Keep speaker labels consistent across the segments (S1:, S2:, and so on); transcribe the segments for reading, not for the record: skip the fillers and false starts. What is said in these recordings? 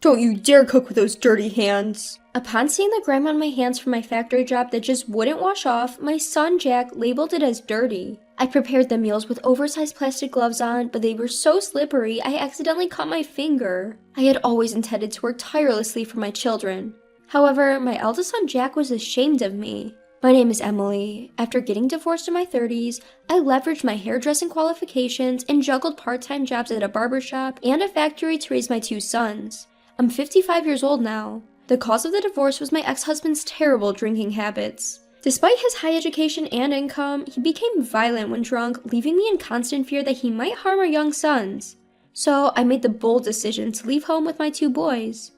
S1: Don't you dare cook with those dirty hands.
S2: Upon seeing the grime on my hands from my factory job that just wouldn't wash off, my son Jack labeled it as dirty. I prepared the meals with oversized plastic gloves on, but they were so slippery I accidentally cut my finger. I had always intended to work tirelessly for my children. However, my eldest son Jack was ashamed of me. My name is Emily. After getting divorced in my 30s, I leveraged my hairdressing qualifications and juggled part-time jobs at a barbershop and a factory to raise my 2 sons. I'm 55 years old now. The cause of the divorce was my ex-husband's terrible drinking habits. Despite his high education and income, he became violent when drunk, leaving me in constant fear that he might harm our young sons. So I made the bold decision to leave home with my 2 boys.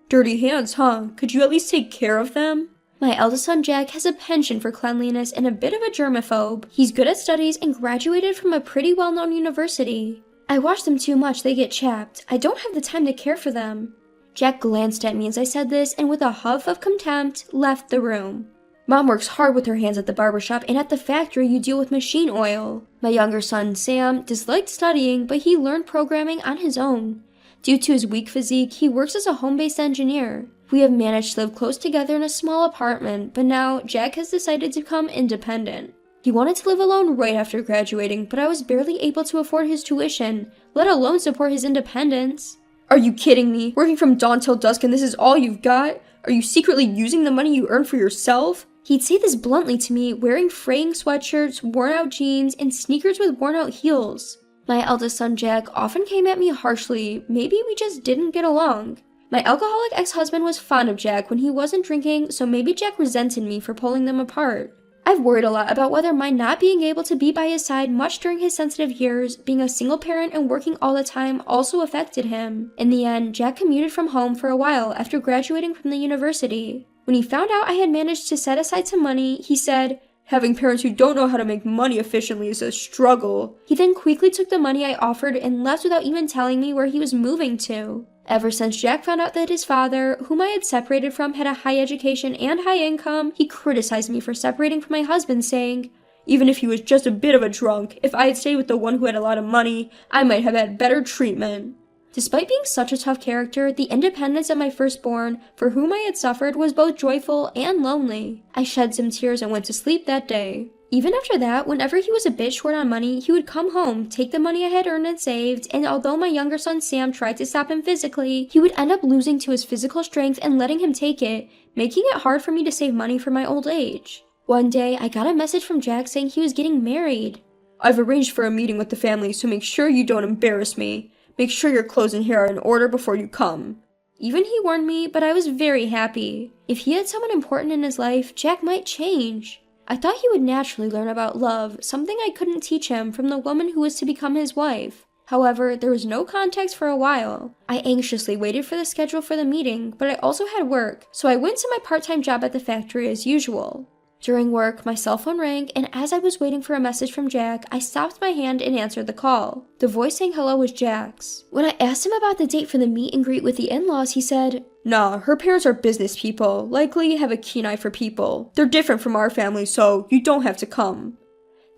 S1: Dirty hands, huh? Could you at least take care of them?
S2: My eldest son Jack has a penchant for cleanliness and a bit of a germaphobe. He's good at studies and graduated from a pretty well-known university. I watch them too much, they get chapped. I don't have the time to care for them. Jack glanced at me as I said this and with a huff of contempt, left the room. Mom works hard with her hands at the barbershop, and at the factory you deal with machine oil. My younger son Sam disliked studying, but he learned programming on his own. Due to his weak physique, he works as a home-based engineer. We have managed to live close together in a small apartment, but now Jack has decided to become independent. He wanted to live alone right after graduating, but I was barely able to afford his tuition, let alone support his independence.
S1: Are you kidding me? Working from dawn till dusk and this is all you've got? Are you secretly using the money you earn for yourself?
S2: He'd say this bluntly to me, wearing fraying sweatshirts, worn-out jeans, and sneakers with worn-out heels. My eldest son Jack often came at me harshly. Maybe we just didn't get along. My alcoholic ex-husband was fond of Jack when he wasn't drinking, so maybe Jack resented me for pulling them apart. I've worried a lot about whether my not being able to be by his side much during his sensitive years, being a single parent and working all the time, also affected him. In the end, Jack commuted from home for a while after graduating from the university. When he found out I had managed to set aside some money, he said,
S1: "Having parents who don't know how to make money efficiently is a struggle."
S2: He then quickly took the money I offered and left without even telling me where he was moving to. Ever since Jack found out that his father, whom I had separated from, had a high education and high income, he criticized me for separating from my husband, saying,
S1: "Even if he was just a bit of a drunk, if I had stayed with the one who had a lot of money, I might have had better treatment."
S2: Despite being such a tough character, the independence of my firstborn, for whom I had suffered, was both joyful and lonely. I shed some tears and went to sleep that day. Even after that, whenever he was a bit short on money, he would come home, take the money I had earned and saved, and although my younger son Sam tried to stop him physically, he would end up losing to his physical strength and letting him take it, making it hard for me to save money for my old age. One day, I got a message from Jack saying he was getting married.
S1: "I've arranged for a meeting with the family, so make sure you don't embarrass me. Make sure your clothes and hair are in order before you come."
S2: Even he warned me, but I was very happy. If he had someone important in his life, Jack might change. I thought he would naturally learn about love, something I couldn't teach him from the woman who was to become his wife. However, there was no context for a while. I anxiously waited for the schedule for the meeting, but I also had work, so I went to my part-time job at the factory as usual. During work, my cell phone rang, and as I was waiting for a message from Jack, I stopped my hand and answered the call. The voice saying hello was Jack's. When I asked him about the date for the meet and greet with the in-laws, he said,
S1: "Nah, her parents are business people, likely have a keen eye for people. They're different from our family, so you don't have to come."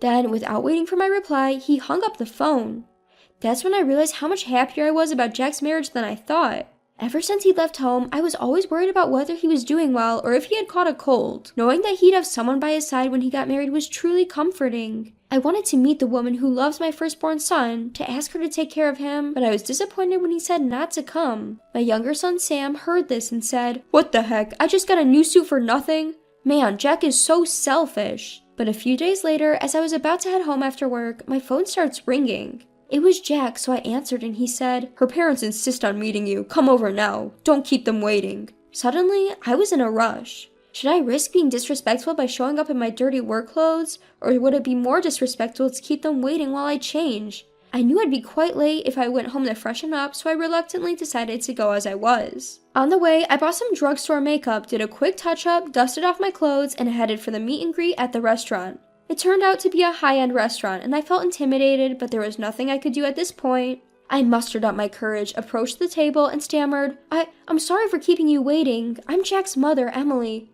S2: Then, without waiting for my reply, he hung up the phone. That's when I realized how much happier I was about Jack's marriage than I thought. Ever since he left home, I was always worried about whether he was doing well or if he had caught a cold. Knowing that he'd have someone by his side when he got married was truly comforting. I wanted to meet the woman who loves my firstborn son, to ask her to take care of him, but I was disappointed when he said not to come. My younger son Sam heard this and said,
S1: "What the heck? I just got a new suit for nothing?"
S2: Man, Jack is so selfish. But a few days later, as I was about to head home after work, my phone starts ringing. It was Jack, so I answered and he said,
S1: "Her parents insist on meeting you. Come over now. Don't keep them waiting."
S2: Suddenly, I was in a rush. Should I risk being disrespectful by showing up in my dirty work clothes, or would it be more disrespectful to keep them waiting while I change? I knew I'd be quite late if I went home to freshen up, so I reluctantly decided to go as I was. On the way, I bought some drugstore makeup, did a quick touch-up, dusted off my clothes, and headed for the meet and greet at the restaurant. It turned out to be a high-end restaurant, and I felt intimidated, but there was nothing I could do at this point. I mustered up my courage, approached the table, and stammered, I'm sorry for keeping you waiting. I'm Jack's mother, Emily.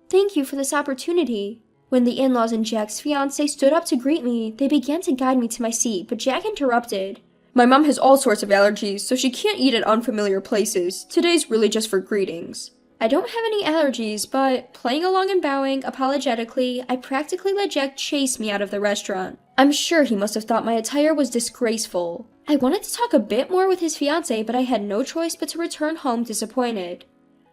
S2: Thank you for this opportunity." When the in-laws and Jack's fiancé stood up to greet me, they began to guide me to my seat, but Jack interrupted.
S1: My mom has all sorts of allergies, so she can't eat at unfamiliar places. Today's really just for greetings.
S2: I don't have any allergies, but playing along and bowing apologetically, I practically let Jack chase me out of the restaurant. I'm sure he must have thought my attire was disgraceful. I wanted to talk a bit more with his fiancée, but I had no choice but to return home disappointed.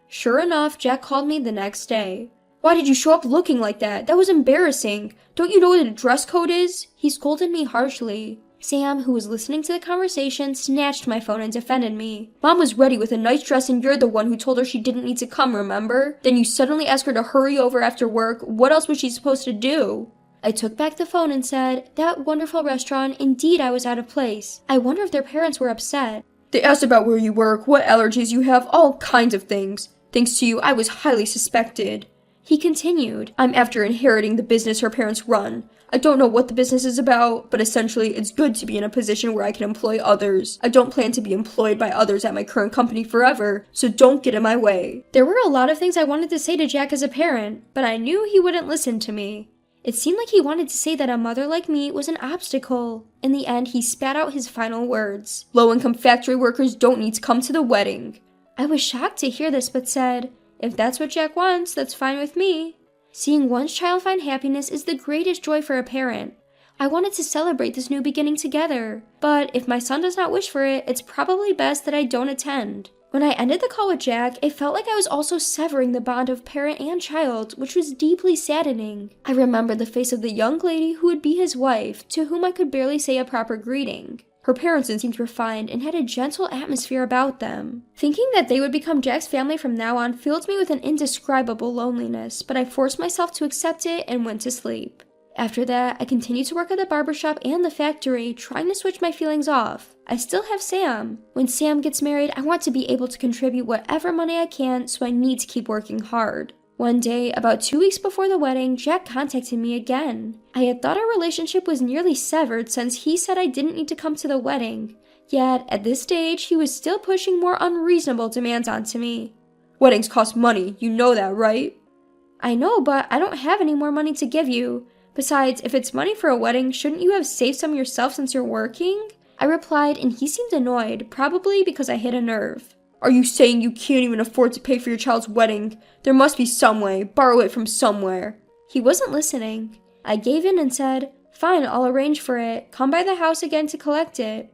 S2: Sure enough, Jack called me the next day. "Why did you show up looking like that? That was embarrassing. Don't you know what a dress code is?" He scolded me harshly. Sam, who was listening to the conversation, snatched my phone and defended me. "Mom was ready with a nice dress and you're the one who told her she didn't need to come, remember? Then you suddenly asked her to hurry over after work. What else was she supposed to do?" I took back the phone and said, "That wonderful restaurant, indeed I was out of place. I wonder if their parents were upset."
S1: "They asked about where you work, what allergies you have, all kinds of things. Thanks to you, I was highly suspected."
S2: He continued,
S1: "I'm after inheriting the business her parents run. I don't know what the business is about, but essentially it's good to be in a position where I can employ others. I don't plan to be employed by others at my current company forever, so don't get in my way."
S2: There were a lot of things I wanted to say to Jack as a parent, but I knew he wouldn't listen to me. It seemed like he wanted to say that a mother like me was an obstacle. In the end, he spat out his final words.
S1: "Low-income factory workers don't need to come to the wedding."
S2: I was shocked to hear this, but said, "If that's what Jack wants, that's fine with me." Seeing one's child find happiness is the greatest joy for a parent. I wanted to celebrate this new beginning together, but if my son does not wish for it, it's probably best that I don't attend. When I ended the call with Jack, it felt like I was also severing the bond of parent and child, which was deeply saddening. I remembered the face of the young lady who would be his wife, to whom I could barely say a proper greeting. Her parents seemed refined and had a gentle atmosphere about them. Thinking that they would become Jack's family from now on filled me with an indescribable loneliness, but I forced myself to accept it and went to sleep. After that, I continued to work at the barbershop and the factory, trying to switch my feelings off. I still have Sam. When Sam gets married, I want to be able to contribute whatever money I can, so I need to keep working hard. One day, about 2 weeks before the wedding, Jack contacted me again. I had thought our relationship was nearly severed since he said I didn't need to come to the wedding. Yet, at this stage, he was still pushing more unreasonable demands onto me.
S1: "Weddings cost money, you know that, right?"
S2: "I know, but I don't have any more money to give you. Besides, if it's money for a wedding, shouldn't you have saved some yourself since you're working?" I replied, and he seemed annoyed, probably because I hit a nerve.
S1: "Are you saying you can't even afford to pay for your child's wedding? There must be some way. Borrow it from somewhere."
S2: He wasn't listening. I gave in and said, "Fine, I'll arrange for it. Come by the house again to collect it."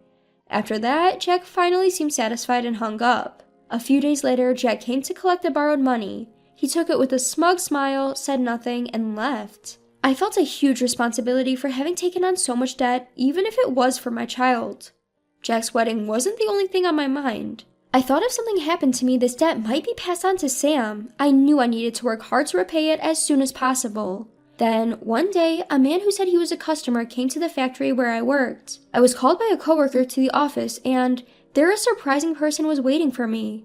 S2: After that, Jack finally seemed satisfied and hung up. A few days later, Jack came to collect the borrowed money. He took it with a smug smile, said nothing, and left. I felt a huge responsibility for having taken on so much debt, even if it was for my child. Jack's wedding wasn't the only thing on my mind. I thought if something happened to me, this debt might be passed on to Sam. I knew I needed to work hard to repay it as soon as possible. Then, one day, a man who said he was a customer came to the factory where I worked. I was called by a coworker to the office, and there a surprising person was waiting for me.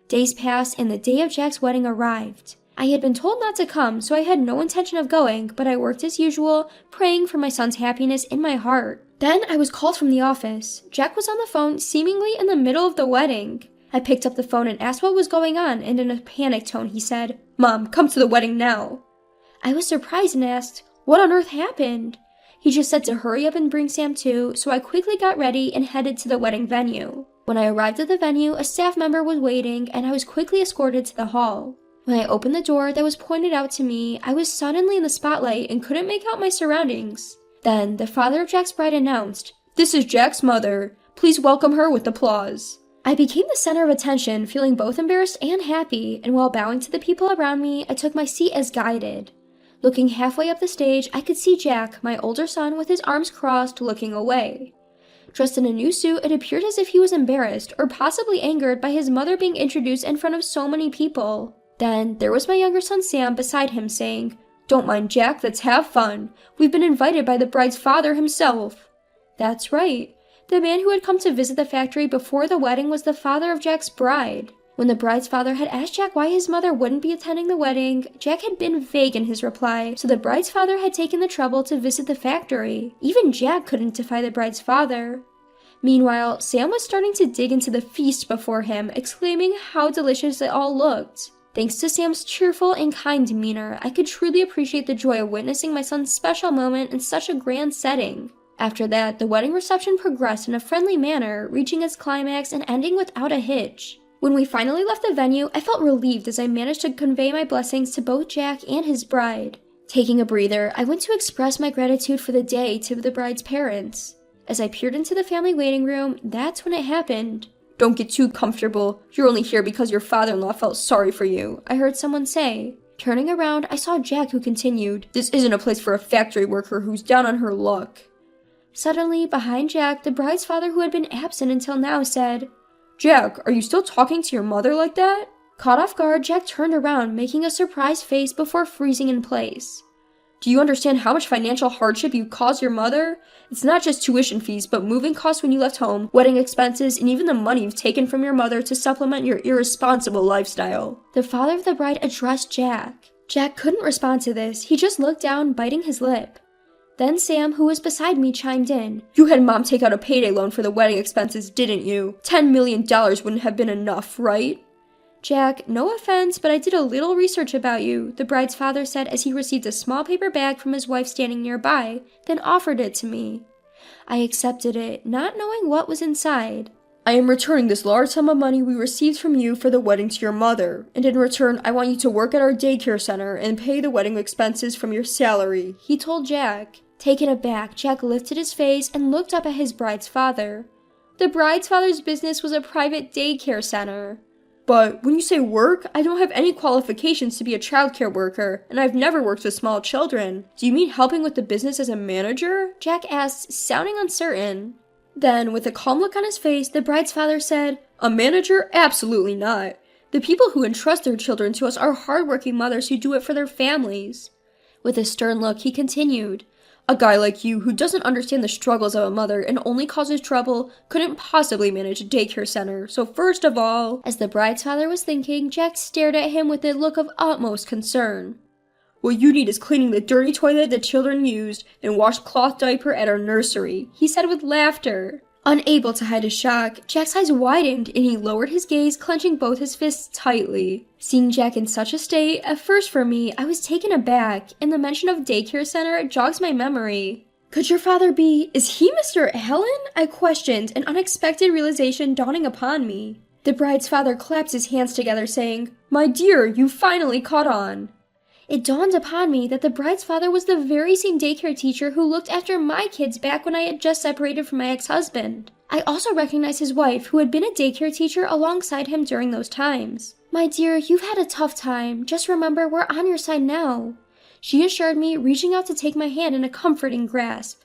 S2: Days passed, and the day of Jack's wedding arrived. I had been told not to come, so I had no intention of going, but I worked as usual, praying for my son's happiness in my heart. Then I was called from the office. Jack was on the phone, seemingly in the middle of the wedding. I picked up the phone and asked what was going on, and in a panicked tone he said, "Mom, come to the wedding now." I was surprised and asked, "What on earth happened?" He just said to hurry up and bring Sam too, so I quickly got ready and headed to the wedding venue. When I arrived at the venue, a staff member was waiting, and I was quickly escorted to the hall. When I opened the door that was pointed out to me, I was suddenly in the spotlight and couldn't make out my surroundings. Then, the father of Jack's bride announced,
S1: "This is Jack's mother. Please welcome her with applause."
S2: I became the center of attention, feeling both embarrassed and happy, and while bowing to the people around me, I took my seat as guided. Looking halfway up the stage, I could see Jack, my older son, with his arms crossed, looking away. Dressed in a new suit, it appeared as if he was embarrassed, or possibly angered by his mother being introduced in front of so many people. Then, there was my younger son Sam beside him saying, "Don't mind Jack, let's have fun. We've been invited by the bride's father himself." That's right. The man who had come to visit the factory before the wedding was the father of Jack's bride. When the bride's father had asked Jack why his mother wouldn't be attending the wedding, Jack had been vague in his reply, so the bride's father had taken the trouble to visit the factory. Even Jack couldn't defy the bride's father. Meanwhile, Sam was starting to dig into the feast before him, exclaiming how delicious it all looked. Thanks to Sam's cheerful and kind demeanor, I could truly appreciate the joy of witnessing my son's special moment in such a grand setting. After that, the wedding reception progressed in a friendly manner, reaching its climax and ending without a hitch. When we finally left the venue, I felt relieved as I managed to convey my blessings to both Jack and his bride. Taking a breather, I went to express my gratitude for the day to the bride's parents. As I peered into the family waiting room, that's when it happened.
S1: "Don't get too comfortable. You're only here because your father-in-law felt sorry for you,"
S2: I heard someone say. Turning around, I saw Jack, who continued,
S1: "This isn't a place for a factory worker who's down on her luck."
S2: Suddenly, behind Jack, the bride's father, who had been absent until now, said,
S1: "Jack, are you still talking to your mother like that?"
S2: Caught off guard, Jack turned around, making a surprised face before freezing in place.
S1: "Do you understand how much financial hardship you caused your mother? It's not just tuition fees, but moving costs when you left home, wedding expenses, and even the money you've taken from your mother to supplement your irresponsible lifestyle."
S2: The father of the bride addressed Jack. Jack couldn't respond to this. He just looked down, biting his lip. Then Sam, who was beside me, chimed in.
S1: "You had Mom take out a payday loan for the wedding expenses, didn't you? $10 million wouldn't have been enough, right?"
S2: "Jack, no offense, but I did a little research about you," the bride's father said as he received a small paper bag from his wife standing nearby, then offered it to me. I accepted it, not knowing what was inside.
S1: "I am returning this large sum of money we received from you for the wedding to your mother, and in return, I want you to work at our daycare center and pay the wedding expenses from your salary," he told Jack.
S2: Taken aback, Jack lifted his face and looked up at his bride's father. The bride's father's business was a private daycare center.
S1: "But when you say work, I don't have any qualifications to be a childcare worker, and I've never worked with small children. Do you mean helping with the business as a manager?"
S2: Jack asked, sounding uncertain.
S1: Then, with a calm look on his face, the bride's father said, "A manager? Absolutely not. The people who entrust their children to us are hardworking mothers who do it for their families."
S2: With a stern look, he continued,
S1: "A guy like you, who doesn't understand the struggles of a mother and only causes trouble, couldn't possibly manage a daycare center. So first of all—"
S2: As the bride's father was thinking, Jack stared at him with a look of utmost concern.
S1: "What you need is cleaning the dirty toilet the children used and washcloth diaper at our nursery," he said with laughter. Unable to hide his shock, Jack's eyes widened and he lowered his gaze, clenching both his fists tightly. Seeing Jack in such a state, at first for me, I was taken aback, and the mention of daycare center jogs my memory. "Could your father be— is he Mr. Allen?" I questioned, an unexpected realization dawning upon me. The bride's father clapped his hands together, saying, "My dear, you finally caught on." It dawned upon me that the bride's father was the very same daycare teacher who looked after my kids back when I had just separated from my ex-husband. I also recognized his wife, who had been a daycare teacher alongside him during those times. "My dear, you've had a tough time. Just remember, we're on your side now," she assured me, reaching out to take my hand in a comforting grasp.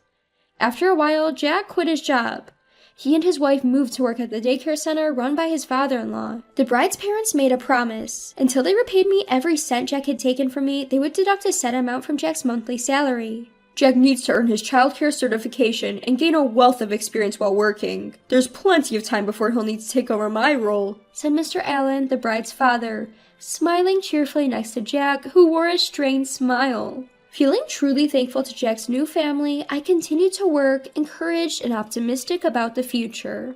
S1: After a while, Jack quit his job. He and his wife moved to work at the daycare center run by his father-in-law. The bride's parents made a promise. Until they repaid me every cent Jack had taken from me, they would deduct a set amount from Jack's monthly salary. "Jack needs to earn his childcare certification and gain a wealth of experience while working. There's plenty of time before he'll need to take over my role," said Mr. Allen, the bride's father, smiling cheerfully next to Jack, who wore a strained smile. Feeling truly thankful to Jack's new family, I continued to work, encouraged and optimistic about the future.